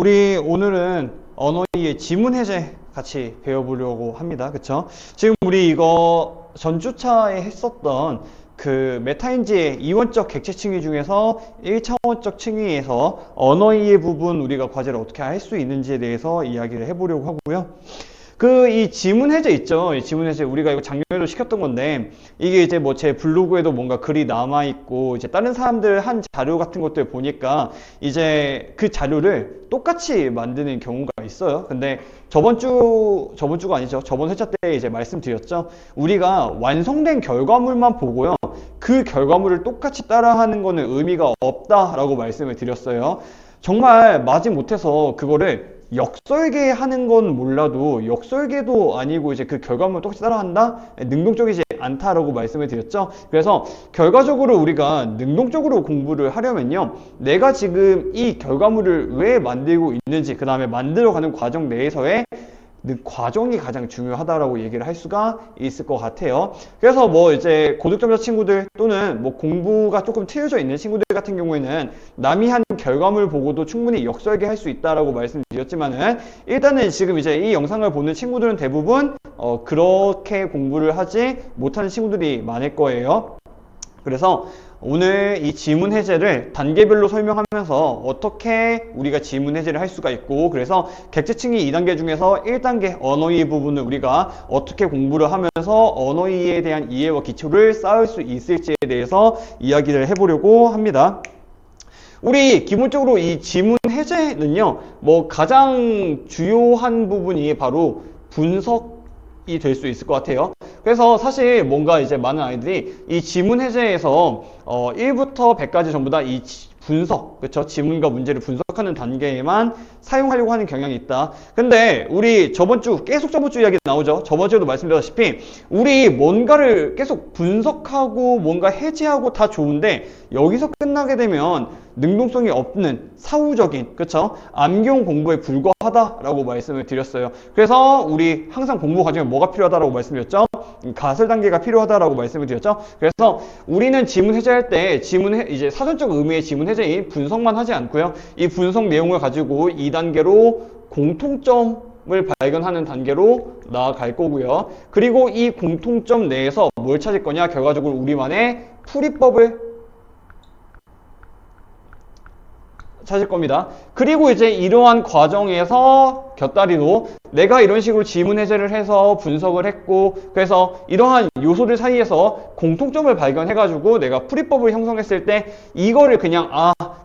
우리 오늘은 언어의 지문 해제 같이 배워보려고 합니다. 그쵸? 지금 우리 이거 전주차에 했었던 그 메타인지의 이원적 객체 칭의 중에서 1차원적 칭의에서 언어의 부분 우리가 과제를 어떻게 할 수 있는지에 대해서 이야기를 해보려고 하고요. 이 지문 해제 있죠? 이 지문 해제 우리가 이거 작년에도 시켰던 건데 이게 이제 뭐 제 블로그에도 뭔가 글이 남아 있고 이제 다른 사람들 한 자료 같은 것들 보니까 이제 그 자료를 똑같이 만드는 경우가 있어요. 근데 저번 주가 아니죠. 저번 회차 때 이제 말씀드렸죠. 우리가 완성된 결과물만 보고요. 그 결과물을 똑같이 따라하는 거는 의미가 없다라고 말씀을 드렸어요. 정말 마지못해서 그거를 역설계 하는 건 몰라도 역설계도 아니고 이제 그 결과물을 똑같이 따라한다? 능동적이지 않다라고 말씀을 드렸죠. 그래서 결과적으로 우리가 능동적으로 공부를 하려면요. 내가 지금 이 결과물을 왜 만들고 있는지 그 다음에 만들어가는 과정 내에서의 과정이 가장 중요하다라고 얘기를 할 수가 있을 것 같아요. 그래서 뭐 이제 고득점자 친구들 또는 뭐 공부가 조금 트여져 있는 친구들 같은 경우에는 남이 한 결과물 보고도 충분히 역설계 할 수 있다라고 말씀드렸지만은 일단은 지금 이제 이 영상을 보는 친구들은 대부분 그렇게 공부를 하지 못하는 친구들이 많을 거예요. 그래서 오늘 이 지문 해제를 단계별로 설명하면서 어떻게 우리가 지문 해제를 할 수가 있고 그래서 객체칭의 2단계 중에서 1단계 언어이해 부분을 우리가 어떻게 공부를 하면서 언어이해에 대한 이해와 기초를 쌓을 수 있을지에 대해서 이야기를 해보려고 합니다. 우리 기본적으로 이 지문 해제는요, 뭐 가장 주요한 부분이 바로 분석이 될 수 있을 것 같아요. 그래서 사실 뭔가 이제 많은 아이들이 이 지문 해제에서 1부터 100까지 전부 다 이 분석, 그쵸? 지문과 문제를 분석하는 단계에만 사용하려고 하는 경향이 있다. 근데 우리 계속 저번 주 이야기 나오죠? 저번 주에도 말씀드렸다시피 우리 뭔가를 계속 분석하고 뭔가 해제하고 다 좋은데 여기서 끝나게 되면 능동성이 없는 사후적인, 그쵸? 암기용 공부에 불과하다라고 말씀을 드렸어요. 그래서 우리 항상 공부 과정에 뭐가 필요하다라고 말씀드렸죠? 가설 단계가 필요하다라고 말씀을 드렸죠. 그래서 우리는 지문 해제할 때 이제 사전적 의미의 지문 해제인 분석만 하지 않고요. 이 분석 내용을 가지고 2단계로 공통점을 발견하는 단계로 나아갈 거고요. 그리고 이 공통점 내에서 뭘 찾을 거냐? 결과적으로 우리만의 풀이법을 찾을 겁니다. 그리고 이제 이러한 과정에서 곁다리로 내가 이런 식으로 지문 해제를 해서 분석을 했고 그래서 이러한 요소들 사이에서 공통점을 발견해가지고 내가 풀이법을 형성했을 때 이거를 그냥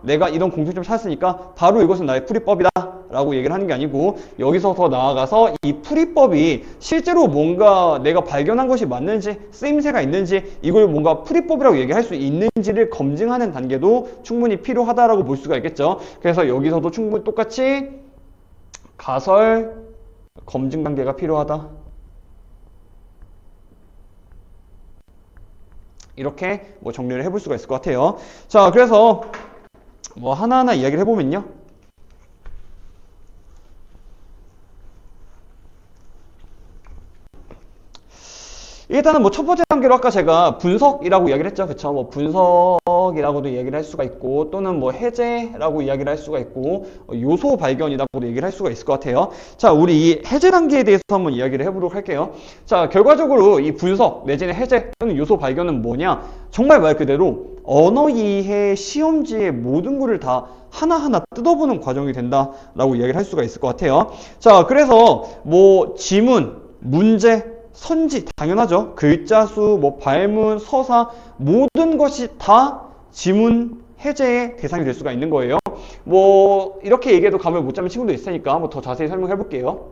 내가 이런 공통점을 찾았으니까 바로 이것은 나의 풀이법이다 라고 얘기를 하는 게 아니고 여기서 더 나아가서 이 풀이법이 실제로 뭔가 내가 발견한 것이 맞는지 쓰임새가 있는지 이걸 뭔가 풀이법이라고 얘기할 수 있는지를 검증하는 단계도 충분히 필요하다라고 볼 수가 있겠죠. 그래서 여기서도 충분히 똑같이 가설 검증 단계가 필요하다. 이렇게 뭐 정리를 해볼 수가 있을 것 같아요. 자, 그래서 뭐 하나하나 이야기를 해보면요. 일단은 뭐 첫 번째 단계로 아까 제가 분석이라고 이야기를 했죠. 그쵸? 뭐 분석이라고도 얘기를 할 수가 있고 또는 뭐 해제라고 이야기를 할 수가 있고 요소 발견이라고도 얘기를 할 수가 있을 것 같아요. 자, 우리 이 해제 단계에 대해서 한번 이야기를 해보도록 할게요. 자, 결과적으로 이 분석 내지는 해제 또는 요소 발견은 뭐냐? 정말 말 그대로 언어 이해 시험지의 모든 거를 다 하나하나 뜯어보는 과정이 된다라고 이야기를 할 수가 있을 것 같아요. 자, 그래서 뭐 지문, 문제, 선지 당연하죠. 글자 수, 뭐 발문, 서사 모든 것이 다 지문 해제의 대상이 될 수가 있는 거예요. 뭐 이렇게 얘기해도 감을 못 잡는 친구도 있으니까 뭐 더 자세히 설명해 볼게요.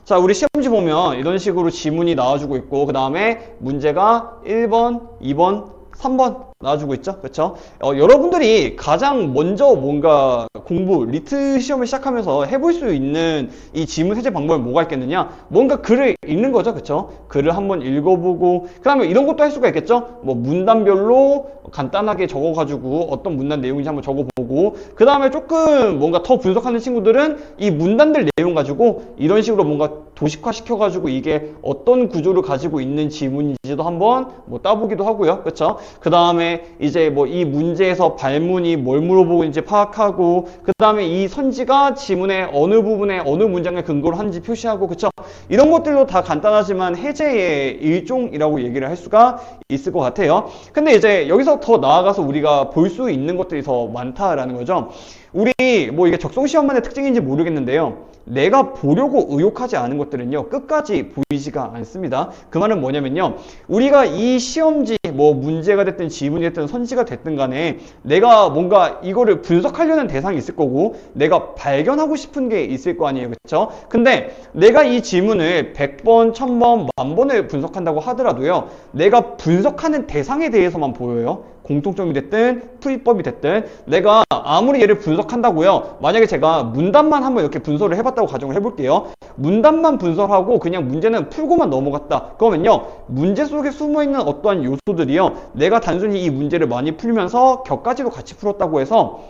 자, 우리 시험지 보면 이런 식으로 지문이 나와주고 있고 그 다음에 문제가 1번, 2번, 3번 나와주고 있죠. 그렇죠? 여러분들이 가장 먼저 뭔가 리트 시험을 시작하면서 해볼 수 있는 이 지문 해제 방법은 뭐가 있겠느냐? 뭔가 글을 읽는 거죠. 그렇죠? 글을 한번 읽어보고 그 다음에 이런 것도 할 수가 있겠죠? 뭐 문단별로 간단하게 적어가지고 어떤 문단 내용인지 한번 적어보고 그 다음에 조금 뭔가 더 분석하는 친구들은 이 문단들 내용 가지고 이런 식으로 뭔가 도식화 시켜가지고 이게 어떤 구조를 가지고 있는 지문인지도 한번 뭐 따보기도 하고요. 그렇죠? 그 다음에 다음에 이제 뭐 이 문제에서 발문이 뭘 물어보고 있는지 파악하고, 그 다음에 이 선지가 지문의 어느 부분에 어느 문장을 근거로 하는지 표시하고, 그쵸? 이런 것들도 다 간단하지만 해제의 일종이라고 얘기를 할 수가 있을 것 같아요. 근데 이제 여기서 더 나아가서 우리가 볼 수 있는 것들이 더 많다라는 거죠. 우리 뭐 이게 적성시험만의 특징인지 모르겠는데요. 내가 보려고 의욕하지 않은 것들은요, 끝까지 보이지가 않습니다. 그 말은 뭐냐면요, 우리가 이 시험지 뭐 문제가 됐든 지문이 됐든 선지가 됐든 간에 내가 뭔가 이거를 분석하려는 대상이 있을 거고 내가 발견하고 싶은 게 있을 거 아니에요, 그쵸? 근데 내가 이 지문을 100번, 1000번, 10,000번을 분석한다고 하더라도요, 내가 분석하는 대상에 대해서만 보여요. 공통점이 됐든 풀이법이 됐든 내가 아무리 얘를 분석한다고요, 만약에 제가 문단만 한번 이렇게 분석을 해봤다고 가정을 해볼게요. 문단만 분석하고 그냥 문제는 풀고만 넘어갔다, 그러면요, 문제 속에 숨어있는 어떠한 요소들이요, 내가 단순히 이 문제를 많이 풀면서 격까지도 같이 풀었다고 해서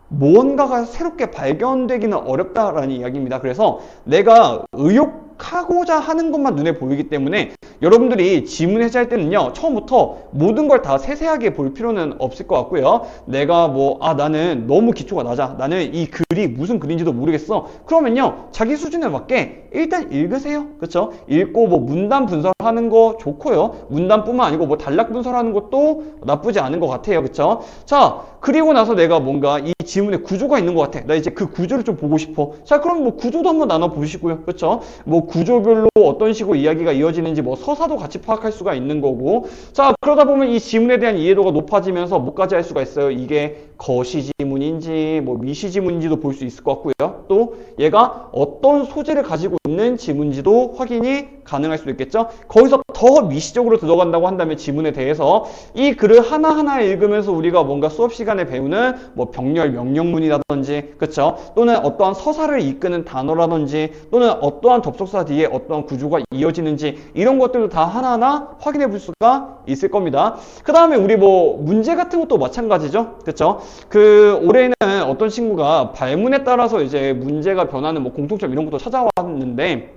무언가가 새롭게 발견되기는 어렵다라는 이야기입니다. 그래서 내가 의욕하고자 하는 것만 눈에 보이기 때문에 여러분들이 지문 해제할 때는요, 처음부터 모든 걸 다 세세하게 볼 필요는 없을 것 같고요. 내가 뭐 나는 너무 기초가 낮아, 나는 이 글이 무슨 글인지도 모르겠어, 그러면요, 자기 수준에 맞게 일단 읽으세요. 그쵸? 읽고 뭐 문단 분석하는 거 좋고요, 문단뿐만 아니고 뭐 단락 분석하는 것도 나쁘지 않은 것 같아요. 그쵸? 자, 그리고 나서 내가 뭔가 이 지문에 구조가 있는 것 같아, 나 이제 그 구조를 좀 보고 싶어. 자, 그럼 뭐 구조도 한번 나눠 보시고요. 그쵸? 뭐 구조별로 어떤 식으로 이야기가 이어지는지 뭐 서사도 같이 파악할 수가 있는 거고. 자, 그러다 보면 이 지문에 대한 이해도가 높아지면서 뭐까지 할 수가 있어요? 이게 거시 지문인지 뭐 미시 지문인지도 볼 수 있을 것 같고요. 또 얘가 어떤 소재를 가지고 있는 지문인지도 확인이 가능할 수도 있겠죠. 거기서 더 미시적으로 들어간다고 한다면 지문에 대해서 이 글을 하나하나 읽으면서 우리가 뭔가 수업 시간에 배우는 뭐 병렬 명령문이라든지, 그쵸? 또는 어떠한 서사를 이끄는 단어라든지, 또는 어떠한 접속사 뒤에 어떠한 구조가 이어지는지, 이런 것들도 다 하나하나 확인해 볼 수가 있을 겁니다. 그 다음에 우리 뭐 문제 같은 것도 마찬가지죠. 그쵸? 그 올해는 어떤 친구가 발문에 따라서 이제 문제가 변하는 뭐 공통점 이런 것도 찾아왔는데,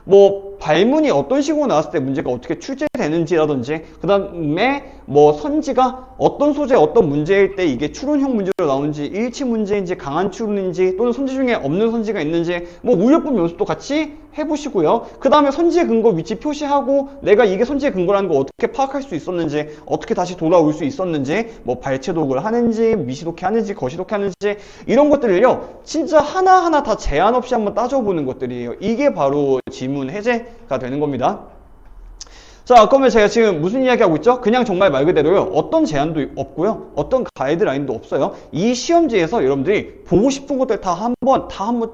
뭐 발문이 어떤 식으로 나왔을 때 문제가 어떻게 출제되는지라든지, 그 다음에 뭐 선지가 어떤 소재 어떤 문제일 때 이게 추론형 문제로 나오는지, 일치 문제인지 강한 추론인지, 또는 선지 중에 없는 선지가 있는지, 뭐 우려법 연습도 같이 해보시고요. 그 다음에 선지의 근거 위치 표시하고 내가 이게 선지의 근거라는 거 어떻게 파악할 수 있었는지, 어떻게 다시 돌아올 수 있었는지, 뭐 발췌독을 하는지 미시독해 하는지 거시독해 하는지, 이런 것들을요, 진짜 하나하나 다 제한 없이 한번 따져보는 것들이에요. 이게 바로 지문 해제가 되는 겁니다. 자, 그러면 제가 지금 무슨 이야기 하고 있죠? 그냥 정말 말 그대로요, 어떤 제한도 없고요, 어떤 가이드라인도 없어요. 이 시험지에서 여러분들이 보고 싶은 것들 다 한번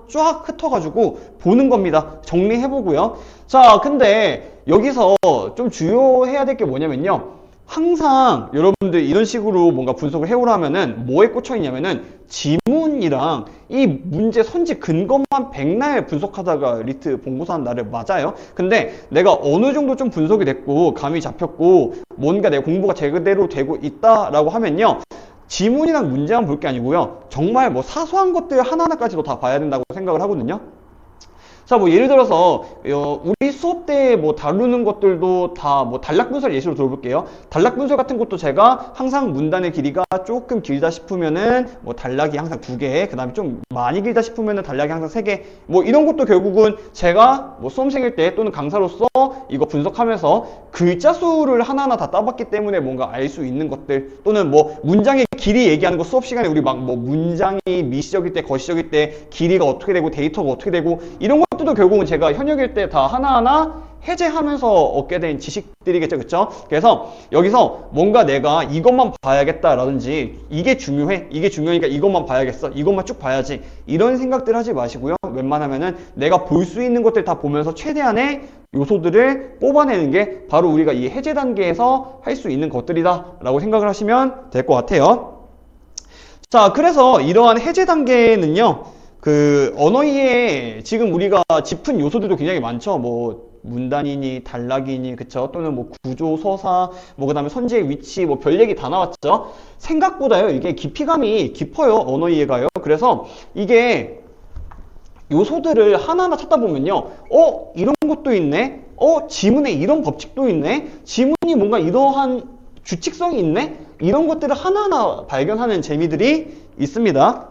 쫙 흩어가지고 보는 겁니다. 정리해보고요. 자, 근데 여기서 좀 주의해야 될 게 뭐냐면요, 항상 여러분들 이런 식으로 뭔가 분석을 해오라면은 뭐에 꽂혀 있냐면은 지문이랑 이 문제 선지 근거만 백날 분석하다가 리트 본고사한 날을 맞아요. 근데 내가 어느 정도 좀 분석이 됐고 감이 잡혔고 뭔가 내 공부가 제대로 되고 있다라고 하면요, 지문이랑 문제만 볼 게 아니고요, 정말 뭐 사소한 것들 하나하나까지도 다 봐야 된다고 생각을 하거든요. 자, 뭐 예를 들어서 우리 수업 때 뭐 다루는 것들도 다 뭐 단락 분설 예시로 들어볼게요. 단락 분설 같은 것도 제가 항상 문단의 길이가 조금 길다 싶으면은 뭐 단락이 항상 2개, 그 다음에 좀 많이 길다 싶으면은 단락이 항상 3개, 뭐 이런 것도 결국은 제가 뭐 수험생일 때 또는 강사로서 이거 분석하면서 글자 수를 하나하나 다 따봤기 때문에 뭔가 알 수 있는 것들, 또는 뭐 문장의 길이 얘기하는 거 수업 시간에 우리 막 뭐 문장이 미시적일 때 거시적일 때 길이가 어떻게 되고 데이터가 어떻게 되고, 이런 것들도 결국은 제가 현역일 때 다 하나하나 해제하면서 얻게 된 지식들이겠죠. 그쵸? 그래서 여기서 뭔가 내가 이것만 봐야겠다라든지, 이게 중요해, 이게 중요하니까 이것만 봐야겠어, 이것만 쭉 봐야지, 이런 생각들 하지 마시고요. 웬만하면은 내가 볼 수 있는 것들 다 보면서 최대한의 요소들을 뽑아내는 게 바로 우리가 이 해제 단계에서 할 수 있는 것들이다 라고 생각을 하시면 될 것 같아요. 자, 그래서 이러한 해제 단계는요, 그 언어이해에 지금 우리가 짚은 요소들도 굉장히 많죠. 뭐 문단이니 단락이니, 그쵸? 또는 뭐 구조, 서사, 뭐 그 다음에 선지의 위치, 뭐 별 얘기 다 나왔죠. 생각보다요, 이게 깊이감이 깊어요, 언어이해가요. 그래서 이게 요소들을 하나하나 찾다 보면요, 이런 것도 있네, 지문에 이런 법칙도 있네, 지문이 뭔가 이러한 규칙성이 있네? 이런 것들을 하나하나 발견하는 재미들이 있습니다.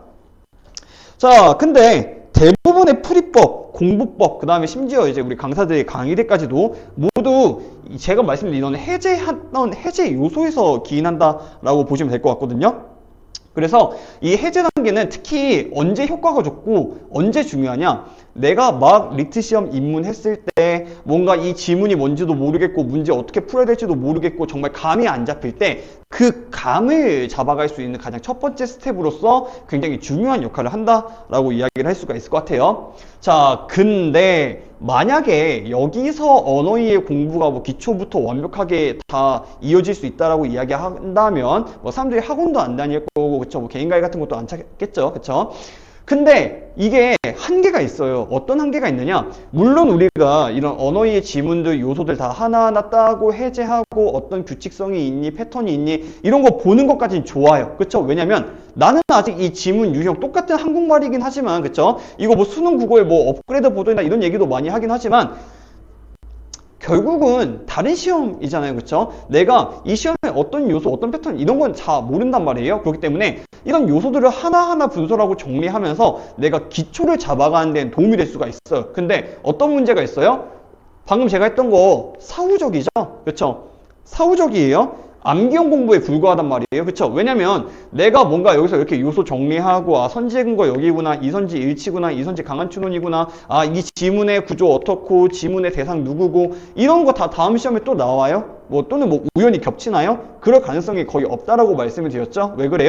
자, 근데 대부분의 풀이법, 공부법, 그 다음에 심지어 이제 우리 강사들의 강의들까지도 모두 제가 말씀드린 이런 해제 요소에서 기인한다라고 보시면 될 것 같거든요. 그래서 이 해제 단계는 특히 언제 효과가 좋고 언제 중요하냐, 내가 막 리트 시험 입문했을 때 뭔가 이 지문이 뭔지도 모르겠고 문제 어떻게 풀어야 될지도 모르겠고 정말 감이 안 잡힐 때 그 감을 잡아갈 수 있는 가장 첫 번째 스텝으로서 굉장히 중요한 역할을 한다라고 이야기를 할 수가 있을 것 같아요. 자, 근데 만약에 여기서 언어의 공부가 뭐 기초부터 완벽하게 다 이어질 수 있다라고 이야기한다면 뭐 사람들이 학원도 안 다닐 거고, 그쵸? 뭐 개인 강의 같은 것도 안 찾겠죠, 그쵸? 근데 이게 한계가 있어요. 어떤 한계가 있느냐? 물론 우리가 이런 언어의 지문들, 요소들 다 하나하나 따고 해제하고 어떤 규칙성이 있니, 패턴이 있니, 이런 거 보는 것까지는 좋아요. 그쵸? 왜냐면 나는 아직 이 지문 유형 똑같은 한국말이긴 하지만, 그쵸? 이거 뭐 수능 국어에 뭐 업그레이드 버전이나 이런 얘기도 많이 하긴 하지만 결국은 다른 시험이잖아요. 그쵸? 내가 이 시험에 어떤 요소, 어떤 패턴 이런 건 잘 모른단 말이에요. 그렇기 때문에 이런 요소들을 하나하나 분석하고 정리하면서 내가 기초를 잡아가는 데는 도움이 될 수가 있어요. 근데 어떤 문제가 있어요? 방금 제가 했던 거 사후적이죠? 그쵸? 사후적이에요. 암기형 공부에 불과하단 말이에요. 그쵸? 왜냐면 내가 뭔가 여기서 이렇게 요소 정리하고, 아, 선지의 근거 여기구나, 이선지 일치구나, 이선지 강한 추론이구나, 아, 이 지문의 구조 어떻고, 지문의 대상 누구고, 이런 거 다 다음 시험에 또 나와요? 뭐 또는 뭐 우연히 겹치나요? 그럴 가능성이 거의 없다라고 말씀을 드렸죠. 왜 그래요?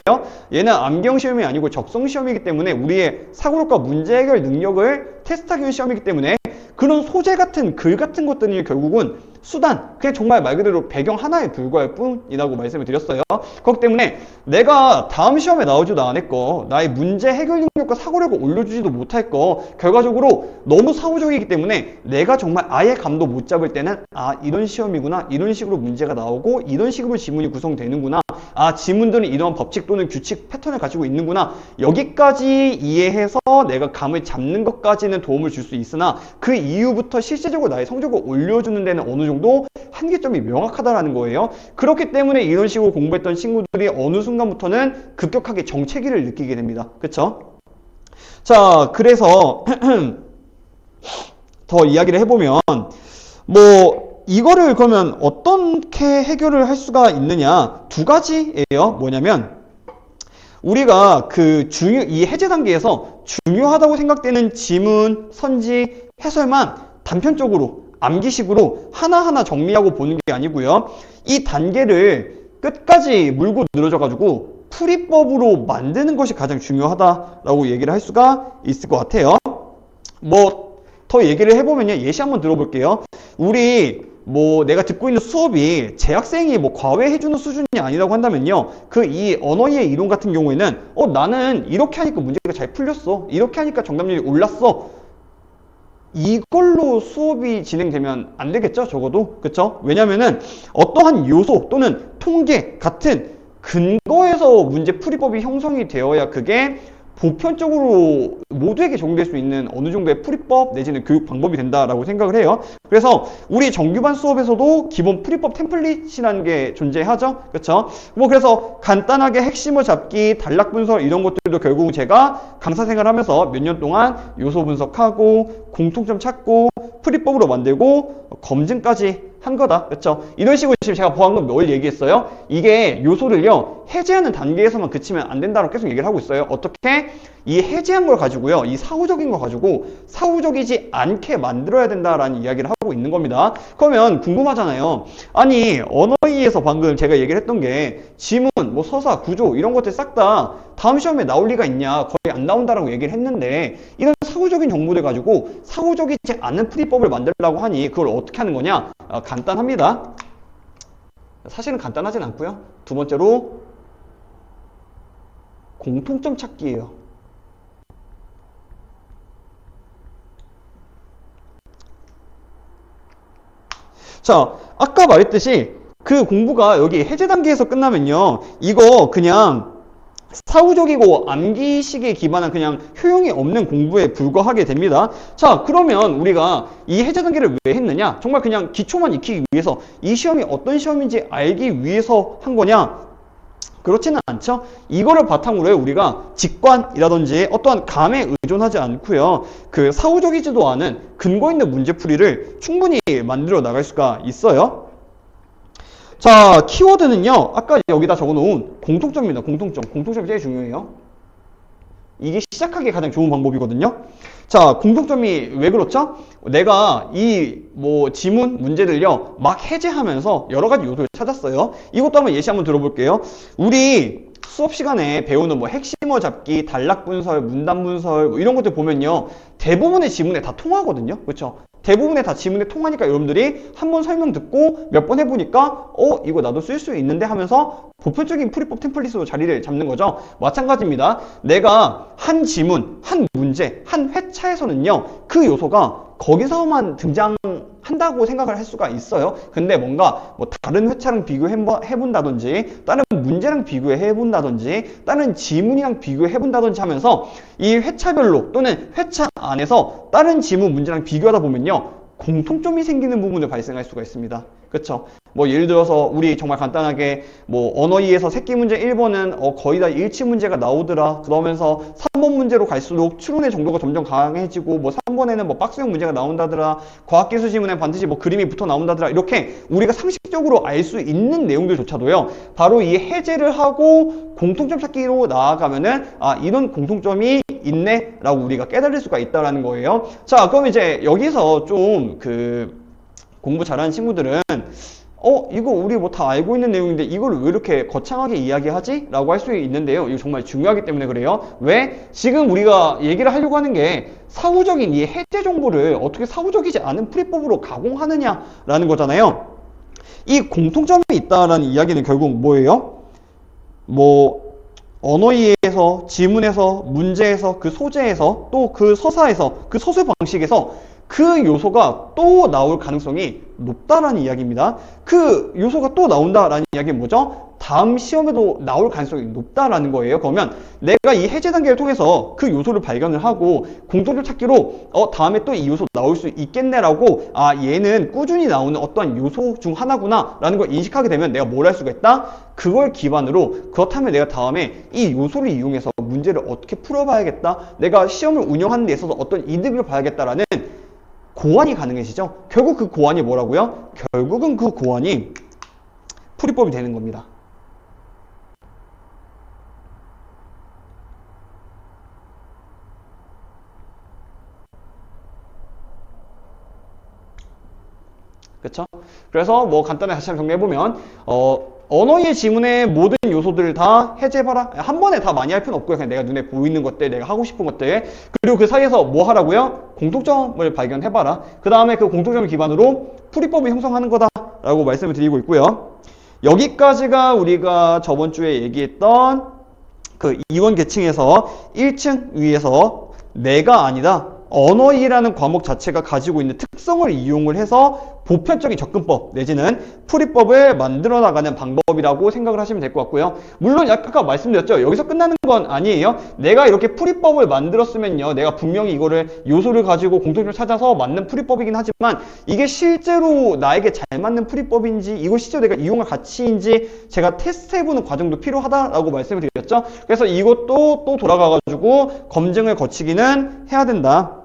얘는 암기형 시험이 아니고 적성 시험이기 때문에 우리의 사고력과 문제 해결 능력을 테스트하기 위한 시험이기 때문에 그런 소재 같은 글 같은 것들이 결국은 수단, 그냥 정말 말 그대로 배경 하나에 불과할 뿐이라고 말씀을 드렸어요. 그렇기 때문에 내가 다음 시험에 나오지도 않을 거, 나의 문제 해결 능력과 사고력을 올려주지도 못할 거, 결과적으로 너무 사후적이기 때문에 내가 정말 아예 감도 못 잡을 때는, 아, 이런 시험이구나, 이런 식으로 문제가 나오고 이런 식으로 지문이 구성되는구나, 아, 지문들은 이런 법칙 또는 규칙 패턴을 가지고 있는구나, 여기까지 이해해서 내가 감을 잡는 것까지는 도움을 줄 수 있으나 그 이후부터 실질적으로 나의 성적을 올려주는 데는 어느 정도 한계점이 명확하다라는 거예요. 그렇기 때문에 이런 식으로 공부했던 친구들이 어느 순간부터는 급격하게 정체기를 느끼게 됩니다. 그쵸? 자, 그래서 더 이야기를 해보면 뭐 이거를 그러면 어떻게 해결을 할 수가 있느냐, 두 가지예요. 뭐냐면 우리가 이 해제 단계에서 중요하다고 생각되는 지문, 선지, 해설만 단편적으로 암기식으로 하나하나 정리하고 보는 게 아니고요. 이 단계를 끝까지 물고 늘어져가지고 풀이법으로 만드는 것이 가장 중요하다라고 얘기를 할 수가 있을 것 같아요. 뭐 더 얘기를 해보면요. 예시 한번 들어볼게요. 우리 뭐 내가 듣고 있는 수업이 재학생이 뭐 과외해주는 수준이 아니라고 한다면요. 이 언어의 이론 같은 경우에는 나는 이렇게 하니까 문제가 잘 풀렸어. 이렇게 하니까 정답률이 올랐어. 이걸로 수업이 진행되면 안 되겠죠, 적어도. 그쵸? 왜냐면은 어떠한 요소 또는 통계 같은 근거에서 문제 풀이법이 형성이 되어야 그게 보편적으로 모두에게 적용될 수 있는 어느 정도의 풀이법 내지는 교육 방법이 된다라고 생각을 해요. 그래서 우리 정규반 수업에서도 기본 풀이법 템플릿이라는 게 존재하죠. 그렇죠? 뭐 그래서 간단하게 핵심을 잡기, 단락 분석 이런 것들도 결국 제가 강사 생활하면서 몇 년 동안 요소 분석하고 공통점 찾고 풀이법으로 만들고 검증까지 한 거다. 그렇죠? 이런 식으로 지금 제가 방금 뭘 얘기했어요? 이게 요소를요, 해제하는 단계에서만 그치면 안 된다고 계속 얘기를 하고 있어요. 어떻게? 이 해제한 걸 가지고요, 이 사후적인 걸 가지고 사후적이지 않게 만들어야 된다라는 이야기를 하고 있는 겁니다. 그러면 궁금하잖아요. 아니, 언어이에서 방금 제가 얘기를 했던 게 지문, 뭐 서사, 구조 이런 것들 싹 다 다음 시험에 나올 리가 있냐, 거의 안 나온다라고 얘기를 했는데 이런 사후적인 정보들 가지고 사후적이지 않은 풀이법을 만들려고 하니 그걸 어떻게 하는 거냐? 간단합니다. 사실은 간단하진 않고요. 두 번째로 공통점 찾기예요. 자, 아까 말했듯이 그 공부가 여기 해제 단계에서 끝나면요, 이거 그냥 사후적이고 암기식에 기반한 그냥 효용이 없는 공부에 불과하게 됩니다. 자, 그러면 우리가 이 해제 단계를 왜 했느냐? 정말 그냥 기초만 익히기 위해서, 이 시험이 어떤 시험인지 알기 위해서 한 거냐? 그렇지는 않죠. 이거를 바탕으로 우리가 직관이라든지 어떠한 감에 의존하지 않고요. 그 사후적이지도 않은 근거 있는 문제풀이를 충분히 만들어 나갈 수가 있어요. 자, 키워드는요. 아까 여기다 적어놓은 공통점입니다. 공통점. 공통점이 제일 중요해요. 이게 시작하기 가장 좋은 방법이거든요. 자, 공통점이 왜 그렇죠? 내가 이 지문 문제들요 막 해제하면서 여러 가지 요소를 찾았어요. 이것도 한번 예시 한번 들어볼게요. 우리 수업 시간에 배우는 핵심어 잡기, 단락 분설, 문단 분설 이런 것들 보면요 대부분의 지문에 다 통하거든요. 그렇죠? 대부분의 다 지문에 통하니까 여러분들이 한번 설명 듣고 몇 번 해보니까 이거 나도 쓸 수 있는데 하면서 보편적인 풀이법 템플릿으로 자리를 잡는 거죠. 마찬가지입니다. 내가 한 지문, 한 문제, 한 회차에서는요 그 요소가 거기서만 등장한다고 생각을 할 수가 있어요. 근데 뭔가 다른 회차랑 비교해본다든지 다른 문제랑 비교해본다든지 다른 지문이랑 비교해본다든지 하면서 이 회차별로 또는 회차 안에서 다른 지문 문제랑 비교하다 보면요 공통점이 생기는 부분을 발생할 수가 있습니다. 그쵸? 예를 들어서 우리 정말 간단하게 언어이에서 새끼 문제 1번은 거의 다 일치 문제가 나오더라. 그러면서 3번 문제로 갈수록 추론의 정도가 점점 강해지고 3번에는 박스형 문제가 나온다더라. 과학기술 지문에 반드시 그림이 붙어 나온다더라. 이렇게 우리가 상식적으로 알 수 있는 내용들조차도요. 바로 이 해제를 하고 공통점 찾기로 나아가면은 이런 공통점이 있네 라고 우리가 깨달을 수가 있다라는 거예요. 자, 그럼 이제 여기서 좀 공부 잘하는 친구들은 이거 우리 다 알고 있는 내용인데 이걸 왜 이렇게 거창하게 이야기하지? 라고 할 수 있는데요. 이거 정말 중요하기 때문에 그래요. 왜? 지금 우리가 얘기를 하려고 하는 게 사후적인 이 해제 정보를 어떻게 사후적이지 않은 풀이법으로 가공하느냐라는 거잖아요. 이 공통점이 있다라는 이야기는 결국 뭐예요? 언어이해에서, 지문에서, 문제에서, 그 소재에서, 또 그 서사에서, 그 서술 방식에서 그 요소가 또 나올 가능성이 높다라는 이야기입니다. 그 요소가 또 나온다라는 이야기는 뭐죠? 다음 시험에도 나올 가능성이 높다라는 거예요. 그러면 내가 이 해제 단계를 통해서 그 요소를 발견을 하고 공통점 찾기로 다음에 또 이 요소 나올 수 있겠네라고 얘는 꾸준히 나오는 어떠한 요소 중 하나구나 라는 걸 인식하게 되면 내가 뭘 할 수가 있다? 그걸 기반으로 그렇다면 내가 다음에 이 요소를 이용해서 문제를 어떻게 풀어봐야겠다. 내가 시험을 운영하는 데 있어서 어떤 이득을 봐야겠다라는 고안이 가능해지죠. 결국 그 고안이 뭐라고요? 결국은 그 고안이 풀이법이 되는 겁니다. 그쵸? 그래서 간단하게 다시 한번 정리해보면 언어의 지문의 모든 요소들을 다 해제해봐라. 한 번에 다 많이 할 필요는 없고요. 그냥 내가 눈에 보이는 것들, 내가 하고 싶은 것들. 그리고 그 사이에서 뭐 하라고요? 공통점을 발견해봐라. 그 다음에 그 공통점을 기반으로 풀이법을 형성하는 거다라고 말씀을 드리고 있고요. 여기까지가 우리가 저번 주에 얘기했던 그 이원 계층에서 1층 위에서 내가 아니다. 언어이라는 과목 자체가 가지고 있는 특성을 이용을 해서 보편적인 접근법 내지는 풀이법을 만들어 나가는 방법이라고 생각을 하시면 될 것 같고요. 물론 아까 말씀드렸죠. 여기서 끝나는 건 아니에요. 내가 이렇게 풀이법을 만들었으면요. 내가 분명히 이거를 요소를 가지고 공통점을 찾아서 맞는 풀이법이긴 하지만 이게 실제로 나에게 잘 맞는 풀이법인지 이거 실제로 내가 이용할 가치인지 제가 테스트해보는 과정도 필요하다라고 말씀을 드렸죠. 그래서 이것도 또 돌아가가지고 검증을 거치기는 해야 된다.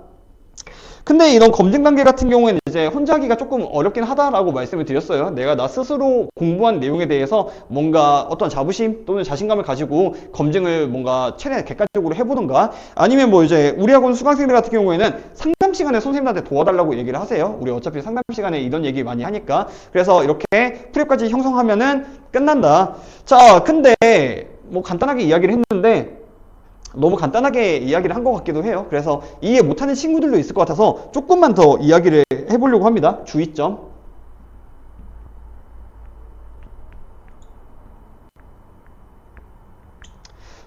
근데 이런 검증 단계 같은 경우에는 이제 혼자 하기가 조금 어렵긴 하다라고 말씀을 드렸어요. 내가 나 스스로 공부한 내용에 대해서 뭔가 어떤 자부심 또는 자신감을 가지고 검증을 뭔가 최대한 객관적으로 해보던가 아니면 이제 우리 학원 수강생들 같은 경우에는 상담 시간에 선생님한테 도와달라고 얘기를 하세요. 우리 어차피 상담 시간에 이런 얘기 많이 하니까. 그래서 이렇게 프랩까지 형성하면은 끝난다. 자, 근데 간단하게 이야기를 했는데 너무 간단하게 이야기를 한 것 같기도 해요. 그래서 이해 못하는 친구들도 있을 것 같아서 조금만 더 이야기를 해보려고 합니다. 주의점.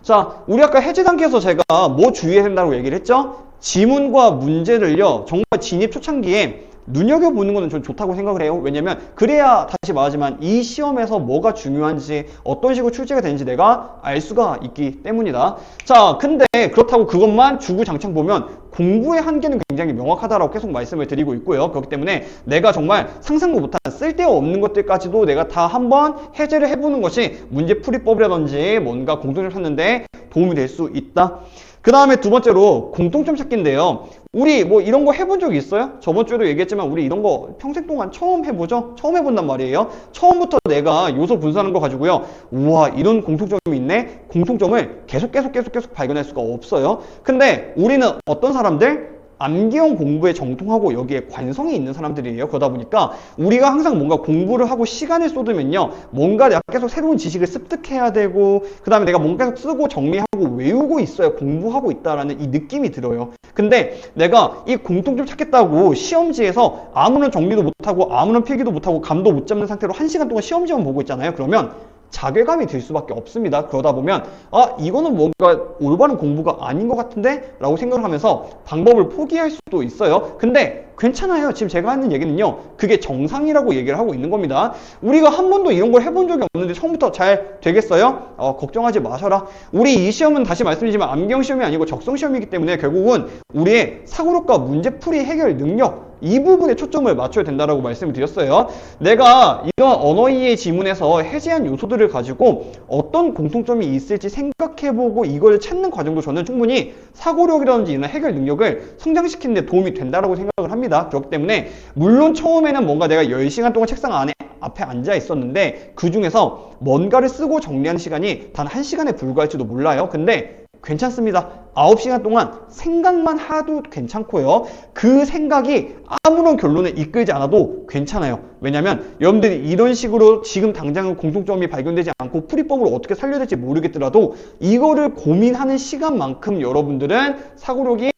자, 우리 아까 해제 단계에서 제가 뭐 주의해야 된다고 얘기를 했죠? 지문과 문제를요, 정말 진입 초창기에 눈여겨보는 거는 좀 좋다고 생각을 해요. 왜냐면 그래야 다시 말하지만 이 시험에서 뭐가 중요한지 어떤 식으로 출제가 되는지 내가 알 수가 있기 때문이다. 자, 근데 그렇다고 그것만 주구장창 보면 공부의 한계는 굉장히 명확하다라고 계속 말씀을 드리고 있고요. 그렇기 때문에 내가 정말 상상도 못한 쓸데없는 것들까지도 내가 다 한번 해제를 해보는 것이 문제풀이법이라든지 뭔가 공통점 찾는데 도움이 될 수 있다. 그 다음에 두 번째로 공통점 찾기인데요. 우리 뭐 이런 거 해본 적 있어요? 저번 주에도 얘기했지만 우리 이런 거 평생 동안 처음 해보죠? 처음 해본단 말이에요. 처음부터 내가 요소 분석하는 거 가지고요. 우와, 이런 공통점이 있네? 공통점을 계속 발견할 수가 없어요. 근데 우리는 어떤 사람들? 암기형 공부에 정통하고 여기에 관성이 있는 사람들이에요. 그러다 보니까 우리가 항상 뭔가 공부를 하고 시간을 쏟으면요. 뭔가 내가 계속 새로운 지식을 습득해야 되고 그 다음에 내가 뭔가 계속 쓰고 정리하고 외우고 있어야 공부하고 있다라는 이 느낌이 들어요. 근데 내가 이 공통점 찾겠다고 시험지에서 아무런 정리도 못하고 아무런 필기도 못하고 감도 못 잡는 상태로 1시간 동안 시험지만 보고 있잖아요. 그러면 자괴감이 들 수밖에 없습니다. 그러다 보면 이거는 뭔가 올바른 공부가 아닌 것 같은데? 라고 생각을 하면서 방법을 포기할 수도 있어요. 근데 괜찮아요. 지금 제가 하는 얘기는요. 그게 정상이라고 얘기를 하고 있는 겁니다. 우리가 한 번도 이런 걸 해본 적이 없는데 처음부터 잘 되겠어요? 걱정하지 마셔라. 우리 이 시험은 다시 말씀드리지만 암기형 시험이 아니고 적성 시험이기 때문에 결국은 우리의 사고력과 문제풀이 해결 능력 이 부분에 초점을 맞춰야 된다라고 말씀을 드렸어요. 내가 이런 언어이해 지문에서 해제한 요소들을 가지고 어떤 공통점이 있을지 생각해보고 이걸 찾는 과정도 저는 충분히 사고력이라든지 이런 해결 능력을 성장시키는 데 도움이 된다라고 생각을 합니다. 그렇기 때문에 물론 처음에는 뭔가 내가 10시간 동안 책상 안에 앞에 앉아 있었는데 그 중에서 뭔가를 쓰고 정리하는 시간이 단 1시간에 불과할지도 몰라요. 근데 괜찮습니다. 9시간 동안 생각만 하도 괜찮고요. 그 생각이 아무런 결론을 이끌지 않아도 괜찮아요. 왜냐면 여러분들이 이런 식으로 지금 당장은 공통점이 발견되지 않고 풀이법으로 어떻게 살려야 될지 모르겠더라도 이거를 고민하는 시간만큼 여러분들은 사고력이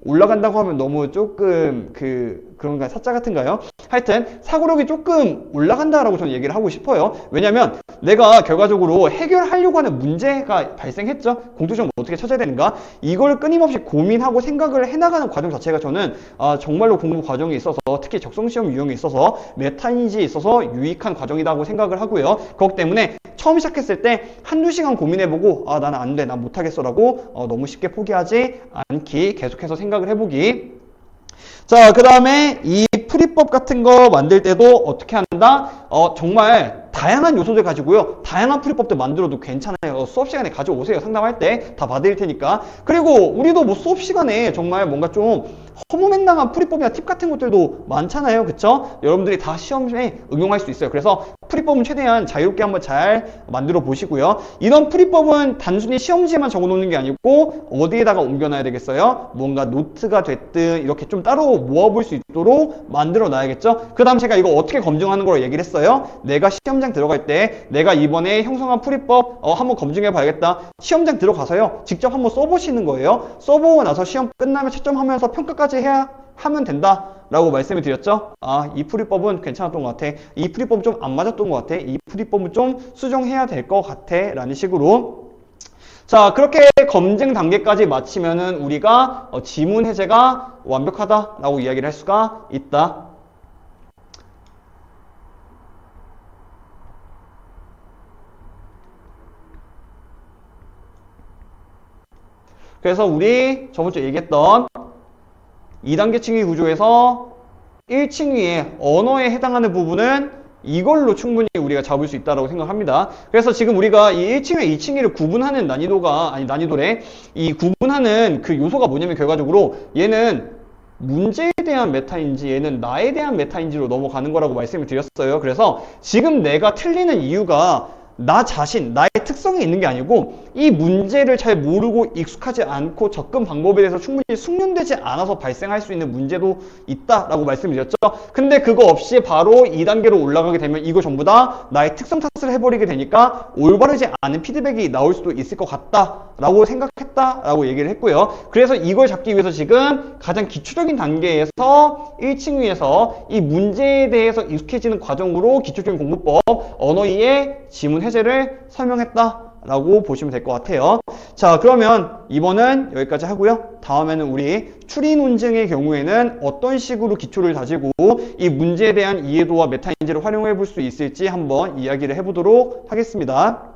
올라간다고 하면 너무 조금 그런가 사짜 같은가요? 하여튼 사고력이 조금 올라간다라고 저는 얘기를 하고 싶어요. 왜냐면 내가 결과적으로 해결하려고 하는 문제가 발생했죠. 공통점을 어떻게 찾아야 되는가? 이걸 끊임없이 고민하고 생각을 해나가는 과정 자체가 저는 정말로 공부 과정에 있어서 특히 적성시험 유형에 있어서 메타인지에 있어서 유익한 과정이라고 생각을 하고요. 그렇기 때문에 처음 시작했을 때 한두 시간 고민해보고 나는 안 돼, 난 못하겠어 라고 너무 쉽게 포기하지 않기, 계속해서 생각을 해보기. 자, 그 다음에 이 풀이법 같은 거 만들 때도 어떻게 한다? 정말 다양한 요소들 가지고요. 다양한 풀이법들 만들어도 괜찮아요. 수업 시간에 가져오세요. 상담할 때 다 받을 테니까. 그리고 우리도 뭐 수업 시간에 정말 뭔가 좀 허무맹랑한 풀이법이나 팁 같은 것들도 많잖아요. 그쵸? 여러분들이 다 시험에 응용할 수 있어요. 그래서 풀이법은 최대한 자유롭게 한번 잘 만들어 보시고요. 이런 풀이법은 단순히 시험지에만 적어 놓는 게 아니고 어디에다가 옮겨놔야 되겠어요? 뭔가 노트가 됐든 이렇게 좀 따로 모아볼 수 있도록 만들어 놔야겠죠? 그 다음 제가 이거 어떻게 검증하는 거로 얘기를 했어요? 내가 시험장 들어갈 때 내가 이번에 형성한 풀이법 한번 검증해 봐야겠다. 시험장 들어가서요. 직접 한번 써보시는 거예요. 써보고 나서 시험 끝나면 채점하면서 평가까지 하면 된다 라고 말씀을 드렸죠. 이 풀이법은 괜찮았던 것 같아. 이 풀이법은 좀 안 맞았던 것 같아. 이 풀이법은 좀 수정해야 될 것 같아 라는 식으로. 자, 그렇게 검증 단계까지 마치면은 우리가 지문 해제가 완벽하다 라고 이야기를 할 수가 있다. 그래서 우리 저번 주에 얘기했던 2단계 층위 구조에서 1층위의 언어에 해당하는 부분은 이걸로 충분히 우리가 잡을 수 있다고 생각합니다. 그래서 지금 우리가 이 1층위와 2층위를 구분하는 난이도래. 이 구분하는 그 요소가 뭐냐면 결과적으로 얘는 문제에 대한 메타인지 얘는 나에 대한 메타인지로 넘어가는 거라고 말씀을 드렸어요. 그래서 지금 내가 틀리는 이유가 나 자신, 나의 특성이 있는 게 아니고 이 문제를 잘 모르고 익숙하지 않고 접근 방법에 대해서 충분히 숙련되지 않아서 발생할 수 있는 문제도 있다라고 말씀드렸죠. 근데 그거 없이 바로 2단계로 올라가게 되면 이거 전부 다 나의 특성 탓을 해버리게 되니까 올바르지 않은 피드백이 나올 수도 있을 것 같다라고 생각했다라고 얘기를 했고요. 그래서 이걸 잡기 위해서 지금 가장 기초적인 단계에서 1층 위에서 이 문제에 대해서 익숙해지는 과정으로 기초적인 공부법, 언어이해, 지문 해제를 설명했다 라고 보시면 될 것 같아요. 자, 그러면 이번은 여기까지 하고요. 다음에는 우리 추리 논증의 경우에는 어떤 식으로 기초를 다지고 이 문제에 대한 이해도와 메타인지를 활용해 볼 수 있을지 한번 이야기를 해보도록 하겠습니다.